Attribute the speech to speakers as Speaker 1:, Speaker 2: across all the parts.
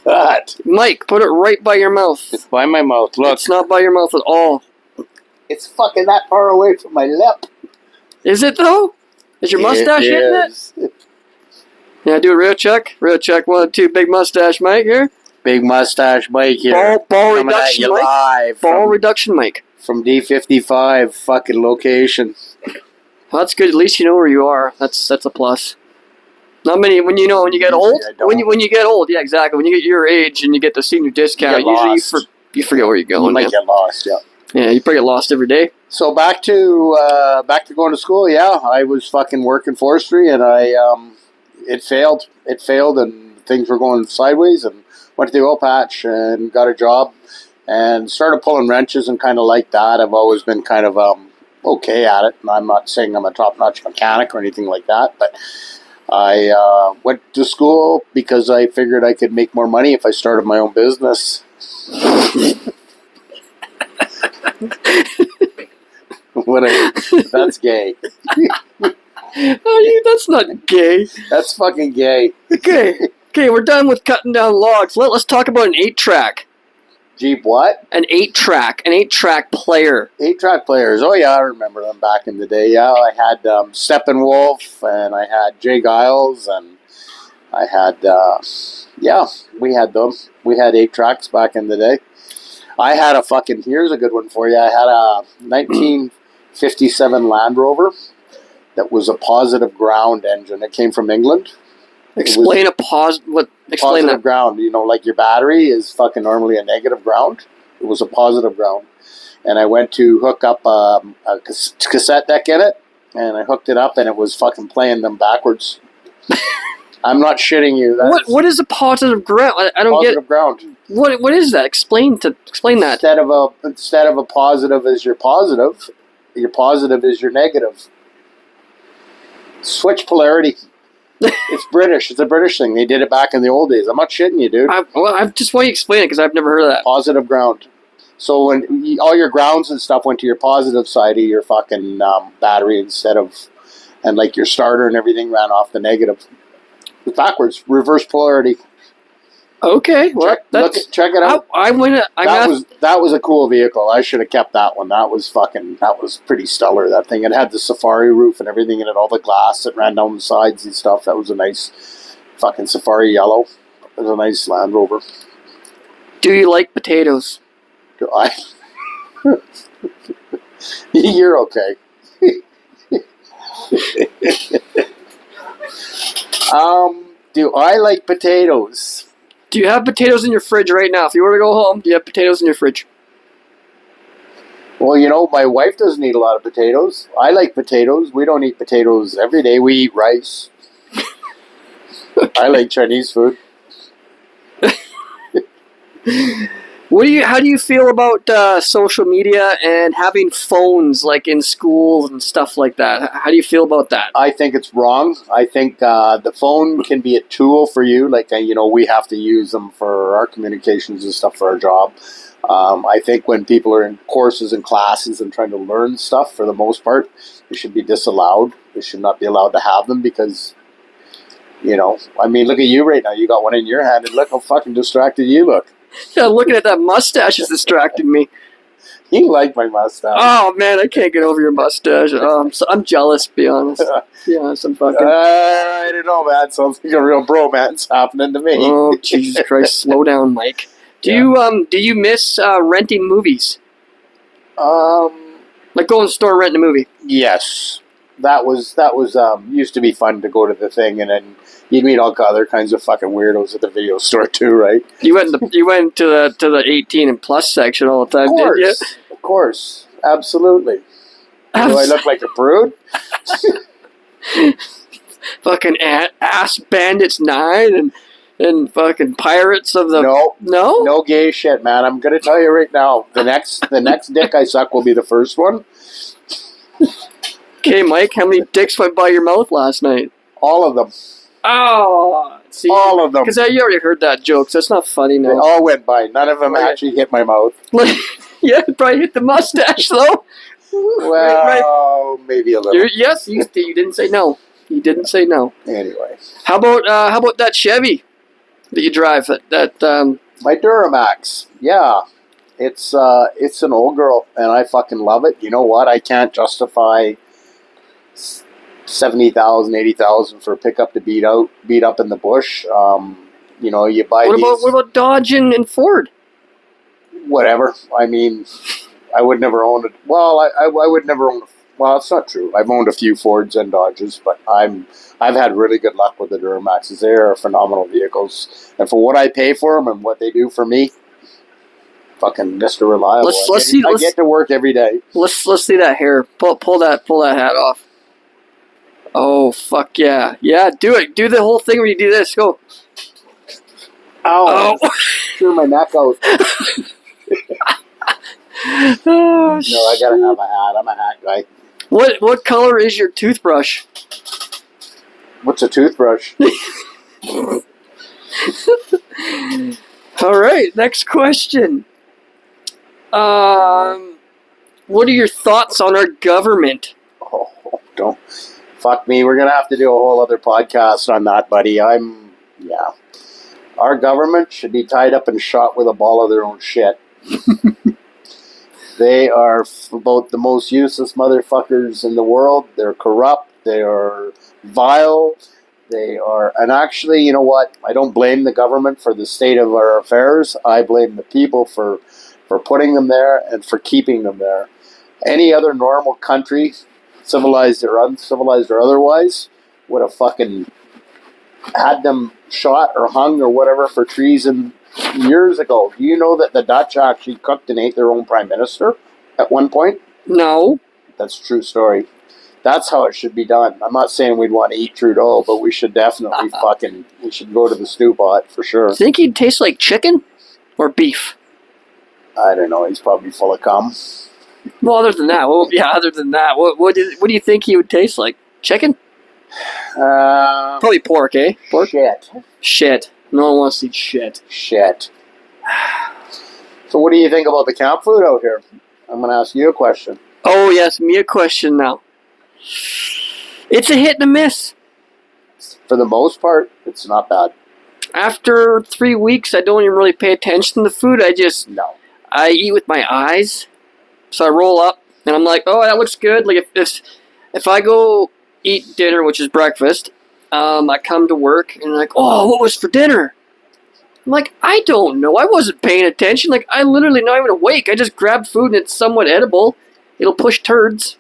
Speaker 1: What?
Speaker 2: Mike, put it right by your mouth.
Speaker 1: It's by my mouth. Look.
Speaker 2: It's not by your mouth at all.
Speaker 1: It's fucking that far away from my lip.
Speaker 2: Is it though? Is your mustache hitting it? Yeah, do a real check. Real check. 1, 2. Big mustache, Mike here.
Speaker 1: Big mustache Mike here.
Speaker 2: Ball reduction, Mike.
Speaker 1: Live
Speaker 2: ball reduction, Mike.
Speaker 1: From D55 fucking location.
Speaker 2: Well, that's good. At least you know where you are. That's a plus. Not many. When you get old. When you get old, yeah, exactly. When you get your age and you get the senior discount, usually you forget where you're going.
Speaker 1: You might get lost. Yeah.
Speaker 2: Yeah, you probably get lost every day.
Speaker 1: So back to going to school. Yeah, I was fucking working forestry, and it failed. It failed, and things were going sideways. And went to the oil patch and got a job, and started pulling wrenches and kind of like that. I've always been kind of okay at it. And I'm not saying I'm a top-notch mechanic or anything like that, but I went to school because I figured I could make more money if I started my own business. That's gay.
Speaker 2: That's not gay.
Speaker 1: That's fucking gay.
Speaker 2: Okay, we're done with cutting down logs. Let's talk about an 8-track.
Speaker 1: Jeep what?
Speaker 2: An 8-track player.
Speaker 1: 8-track players. Oh yeah, I remember them back in the day. Yeah, I had Steppenwolf, and I had Jay Giles, and I had we had them. We had 8-tracks back in the day. I had a fucking, here's a good one for you. I had a 1957 Land Rover that was a positive ground engine. It came from England.
Speaker 2: Explain that.
Speaker 1: Ground. You know, like your battery is fucking normally a negative ground. It was a positive ground. And I went to hook up a cassette deck in it, and I hooked it up, and it was fucking playing them backwards. I'm not shitting you.
Speaker 2: What is a positive ground? I don't get
Speaker 1: positive ground.
Speaker 2: What is that? Explain that.
Speaker 1: Instead of a positive is your positive is your negative. Switch polarity. It's British. It's a British thing. They did it back in the old days. I'm not shitting you, dude.
Speaker 2: I just want you to explain it because I've never heard of that.
Speaker 1: Positive ground. So when all your grounds and stuff went to your positive side of your fucking battery and like your starter and everything ran off the negative. It's backwards. Reverse polarity.
Speaker 2: Okay, well,
Speaker 1: check it out. That was a cool vehicle. I should have kept that one. That was pretty stellar. That thing. It had the safari roof and everything, and it had all the glass that ran down the sides and stuff. That was a nice fucking safari yellow. It was a nice Land Rover.
Speaker 2: Do you like potatoes?
Speaker 1: Do I? You're okay. Do I like potatoes?
Speaker 2: Do you have potatoes in your fridge right now? If you were to go home, do you have potatoes in your fridge?
Speaker 1: Well, you know, my wife doesn't eat a lot of potatoes. I like potatoes. We don't eat potatoes every day. We eat rice. Okay. I like Chinese food.
Speaker 2: How do you feel about social media and having phones like in schools and stuff like that? How do you feel about that?
Speaker 1: I think it's wrong. I think the phone can be a tool for you. Like, we have to use them for our communications and stuff for our job. I think when people are in courses and classes and trying to learn stuff, for the most part, they should be disallowed. They should not be allowed to have them because, look at you right now. You got one in your hand, and look how fucking distracted you look.
Speaker 2: Yeah, looking at that mustache is distracting me.
Speaker 1: You like my mustache.
Speaker 2: Oh, man, I can't get over your mustache. I'm jealous, to be honest. Yeah, some fucking...
Speaker 1: I don't know, man. Sounds like a real bromance happening to me.
Speaker 2: Oh, Jesus Christ. Slow down, Mike. Do you miss renting movies? Like going to the store and renting a movie?
Speaker 1: Yes. That was used to be fun to go to the thing, and then you'd meet all other kinds of fucking weirdos at the video store too, right?
Speaker 2: You went to the 18 and plus section all the time, didn't you?
Speaker 1: Of course, absolutely. Do I look like a prude?
Speaker 2: Fucking Ass Bandits 9 and fucking Pirates of the...
Speaker 1: No gay shit, man. I'm gonna tell you right now. The next dick I suck will be the first one.
Speaker 2: Okay, Mike, how many dicks went by your mouth last night?
Speaker 1: All of them.
Speaker 2: Oh, see,
Speaker 1: all of them.
Speaker 2: Because you already heard that joke, so it's not funny now.
Speaker 1: They all went by. None of them actually hit my mouth.
Speaker 2: Yeah, it probably hit the mustache, though.
Speaker 1: Well, maybe a little.
Speaker 2: Yes, you didn't say no. You didn't say no.
Speaker 1: Anyway.
Speaker 2: How about that Chevy? that you drive?
Speaker 1: My Duramax. Yeah. It's an old girl, and I fucking love it. You know what? I can't justify 70,000, 80,000 for a pickup to beat up in the bush. You buy
Speaker 2: what about Dodge and Ford?
Speaker 1: Whatever. I mean, I would never own it. Well, I would never own. Well, it's not true. I've owned a few Fords and Dodges, but I've had really good luck with the Duramaxes. They are phenomenal vehicles, and for what I pay for them and what they do for me, fucking Mr. Reliable. I get to work every day.
Speaker 2: Let's see that hair. Pull that hat off. Oh fuck yeah. Yeah, do it. Do the whole thing where you do this. Go.
Speaker 1: Ow. Oh. Threw my neck out.
Speaker 2: Oh,
Speaker 1: no, I gotta have a hat. I'm a hat guy.
Speaker 2: What color is your toothbrush?
Speaker 1: What's a toothbrush?
Speaker 2: All right, next question. What are your thoughts on our government?
Speaker 1: Oh, don't fuck me. We're gonna have to do a whole other podcast on that, buddy. Our government should be tied up and shot with a ball of their own shit. They are about the most useless motherfuckers in the world. They're corrupt. They are vile. And actually, you know what? I don't blame the government for the state of our affairs. I blame the people for putting them there and for keeping them there. Any other normal country, civilized or uncivilized or otherwise, would have fucking had them shot or hung or whatever for treason years ago. Do you know that the Dutch actually cooked and ate their own prime minister at one point?
Speaker 2: No.
Speaker 1: That's a true story. That's how it should be done. I'm not saying we'd want to eat Trudeau, but we should definitely we should go to the stew pot for sure.
Speaker 2: Think he'd taste like chicken or beef?
Speaker 1: I don't know. He's probably full of cum.
Speaker 2: Well, other than that, what do you think he would taste like? Chicken? Probably pork, eh? Pork? Shit. No one wants to eat shit.
Speaker 1: So what do you think about the camp food out here? I'm going to ask you a question.
Speaker 2: Oh, yes, me a question now. It's a hit and a miss.
Speaker 1: For the most part, it's not bad.
Speaker 2: After 3 weeks, I don't even really pay attention to the food. I eat with my eyes. So I roll up, and I'm like, oh, that looks good. Like, if I go eat dinner, which is breakfast, I come to work, and like, oh, what was for dinner? I'm like, I don't know. I wasn't paying attention. Like, I literally not even awake. I just grabbed food, and it's somewhat edible. It'll push turds.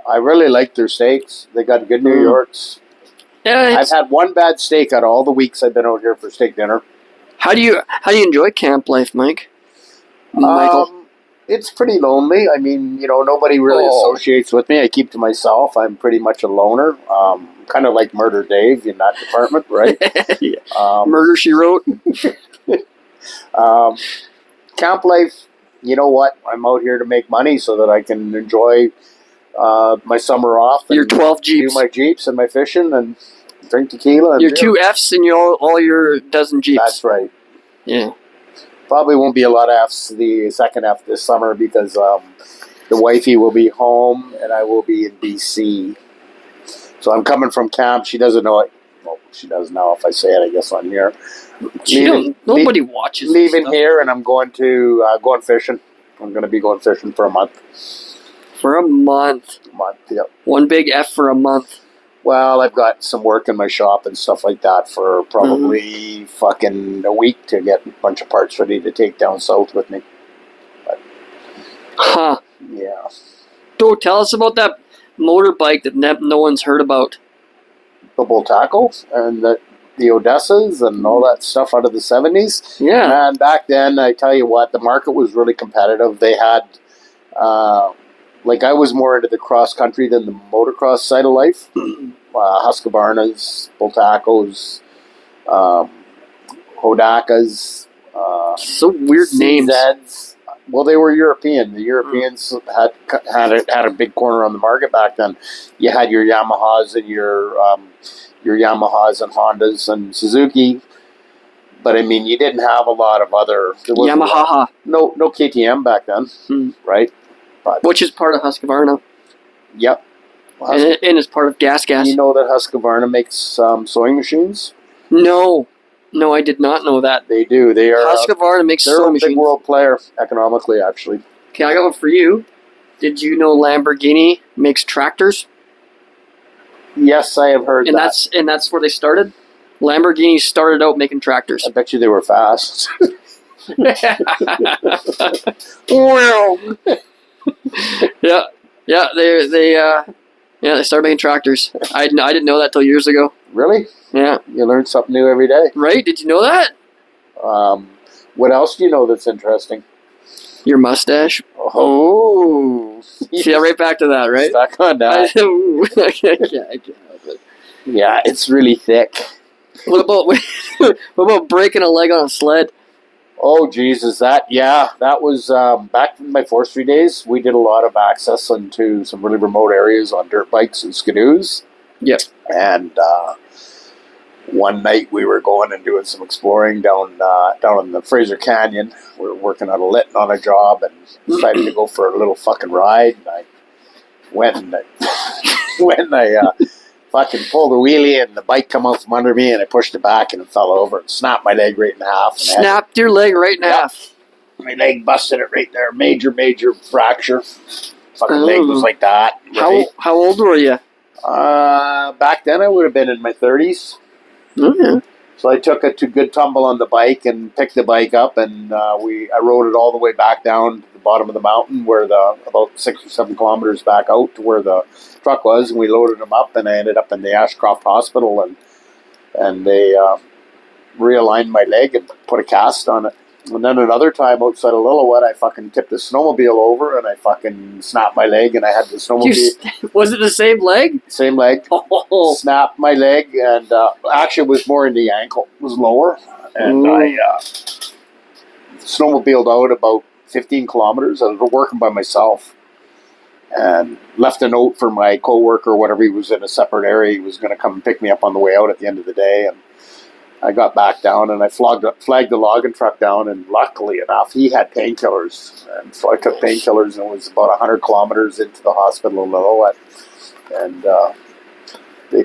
Speaker 2: I
Speaker 1: really like their steaks. They got good New Yorks. Yeah, I've had one bad steak out of all the weeks I've been out here for steak dinner.
Speaker 2: How do you enjoy camp life, Mike? Michael?
Speaker 1: It's pretty lonely. I mean, nobody really associates with me. I keep to myself. I'm pretty much a loner. Kind of like Murder Dave in that department, right?
Speaker 2: Yeah. Murder, She Wrote.
Speaker 1: Camp life, you know what? I'm out here to make money so that I can enjoy my summer off.
Speaker 2: Your 12 Jeeps.
Speaker 1: Do my Jeeps and my fishing and drink tequila. And
Speaker 2: your 2 Fs and all your dozen Jeeps.
Speaker 1: That's right.
Speaker 2: Yeah.
Speaker 1: Probably won't be a lot of Fs the second F this summer because the wifey will be home and I will be in BC. So I'm coming from camp. She doesn't know it. Well, she does now if I say it, I guess, on here.
Speaker 2: Nobody watches.
Speaker 1: Leaving here and I'm going fishing. I'm going to be going fishing for a month.
Speaker 2: For a month?
Speaker 1: Yep.
Speaker 2: One big F for a month.
Speaker 1: Well, I've got some work in my shop and stuff like that for probably fucking a week to get a bunch of parts ready to take down south with me. But, yeah.
Speaker 2: Bro, tell us about that motorbike that no one's heard about.
Speaker 1: The Bultaco and the Odessas and all that stuff out of the 70s.
Speaker 2: Yeah.
Speaker 1: And back then, I tell you what, the market was really competitive. They had... I was more into the cross country than the motocross side of life. Husqvarnas, Bultacos, Hodakas.
Speaker 2: So weird names.
Speaker 1: CZs. Well, they were European. The Europeans had a big corner on the market back then. You had your Yamahas and your Yamahas and Hondas and Suzuki. But I mean, you didn't have a lot of other.
Speaker 2: Yamaha.
Speaker 1: No KTM back then, right? But,
Speaker 2: which is part of Husqvarna.
Speaker 1: Yep.
Speaker 2: And it's part of Gas.
Speaker 1: You know that Husqvarna makes sewing machines?
Speaker 2: No. No, I did not know that.
Speaker 1: They do. They are.
Speaker 2: Husqvarna makes
Speaker 1: They're
Speaker 2: sewing
Speaker 1: a big
Speaker 2: machines.
Speaker 1: world player economically, actually.
Speaker 2: Okay, I got one for you. Did you know Lamborghini makes tractors?
Speaker 1: Yes, I have heard that.
Speaker 2: And that's where they started. Lamborghini started out making tractors.
Speaker 1: I bet you they were fast.
Speaker 2: yeah, they started making tractors. I didn't know that till years ago.
Speaker 1: Really?
Speaker 2: Yeah.
Speaker 1: You learn something new every day.
Speaker 2: Right? Did you know that?
Speaker 1: What else do you know that's interesting?
Speaker 2: Your mustache.
Speaker 1: Oh.
Speaker 2: See, right back to that, right?
Speaker 1: Stuck on that.
Speaker 2: I can't help it.
Speaker 1: Yeah, it's really thick.
Speaker 2: What about breaking a leg on a sled?
Speaker 1: Oh, Jesus, that was back in my forestry days. We did a lot of access into some really remote areas on dirt bikes and skidoos.
Speaker 2: Yep.
Speaker 1: And one night we were going and doing some exploring down in the Fraser Canyon. We were working on a Lytton on a job and decided to go for a little fucking ride. And I went and I fucking pulled a wheelie and the bike come out from under me and I pushed it back and it fell over and snapped my leg right in half.
Speaker 2: Snapped your leg right in half.
Speaker 1: My leg busted it right there. Major fracture. Fucking leg was like that. Right?
Speaker 2: How old were you?
Speaker 1: Back then I would have been in my 30s.
Speaker 2: Mm-hmm.
Speaker 1: So I took a good tumble on the bike and picked the bike up and I rode it all the way back down to the bottom of the mountain where about 6 or 7 kilometers back out to where the truck was, and we loaded them up and I ended up in the Ashcroft Hospital and they realigned my leg and put a cast on it. And then another time outside of Lillooet, I fucking tipped the snowmobile over and I fucking snapped my leg and I had the snowmobile.
Speaker 2: Was it the same leg?
Speaker 1: Same leg.
Speaker 2: Oh.
Speaker 1: Snapped my leg and actually it was more in the ankle. It was lower. And I snowmobiled out about 15 kilometers. I was working by myself and left a note for my coworker or whatever. He was in a separate area. He was going to come and pick me up on the way out at the end of the day. And I got back down and I flagged the logging truck down, and luckily enough, he had painkillers. And so I took painkillers and it was about 100 kilometers into the hospital in Lillooet. And they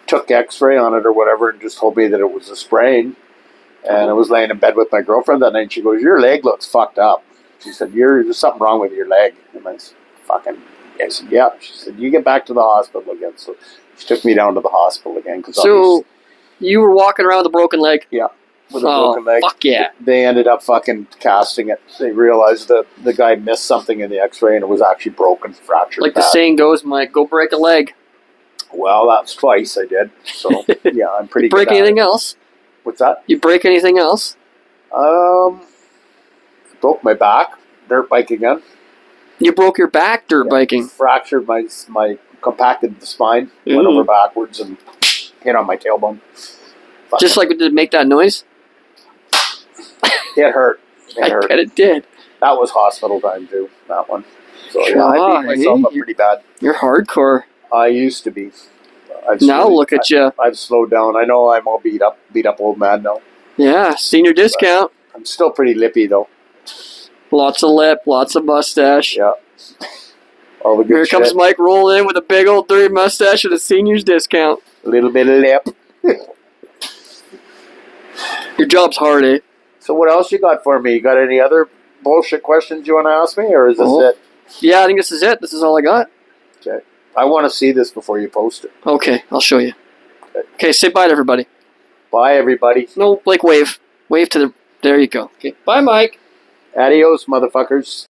Speaker 1: took x-ray on it or whatever and just told me that it was a sprain. And I was laying in bed with my girlfriend that night and she goes, "Your leg looks fucked up." She said, "There's something wrong with your leg." And I said, "Yeah." She said, "You get back to the hospital again." So she took me down to the hospital again.
Speaker 2: So you were walking around with a broken leg?
Speaker 1: Yeah, with a broken leg.
Speaker 2: Fuck yeah.
Speaker 1: They ended up fucking casting it. They realized that the guy missed something in the x-ray and it was actually broken, fractured.
Speaker 2: Like the saying goes, Mike, go break a leg.
Speaker 1: Well, that's twice I did. So, yeah, I'm pretty good
Speaker 2: break anything else?
Speaker 1: What's that?
Speaker 2: You break anything else?
Speaker 1: Broke my back, dirt bike again.
Speaker 2: You broke your back dirt biking?
Speaker 1: Fractured my compacted the spine, went over backwards and hit on my tailbone.
Speaker 2: Just like it did make that noise?
Speaker 1: It hurt.
Speaker 2: I bet it did.
Speaker 1: That was hospital time too, that one. So yeah, I beat myself up pretty bad.
Speaker 2: You're hardcore.
Speaker 1: I used to be.
Speaker 2: Look at you.
Speaker 1: I've slowed down. I know I'm all beat up old man now.
Speaker 2: Yeah, senior discount.
Speaker 1: But I'm still pretty lippy though.
Speaker 2: Lots of lip, lots of mustache.
Speaker 1: Yeah. All the good
Speaker 2: Here comes Mike rolling in with a big old dirty mustache with a senior's discount.
Speaker 1: A little bit of lip.
Speaker 2: Your job's hard, eh?
Speaker 1: So what else you got for me? You got any other bullshit questions you want to ask me, or is this it?
Speaker 2: Yeah, I think this is it. This is all I got.
Speaker 1: Okay. I want to see this before you post it.
Speaker 2: Okay, I'll show you. Okay, say bye to everybody.
Speaker 1: Bye, everybody.
Speaker 2: No, like wave. Wave to the... There you go. Okay, bye, Mike.
Speaker 1: Adios, motherfuckers.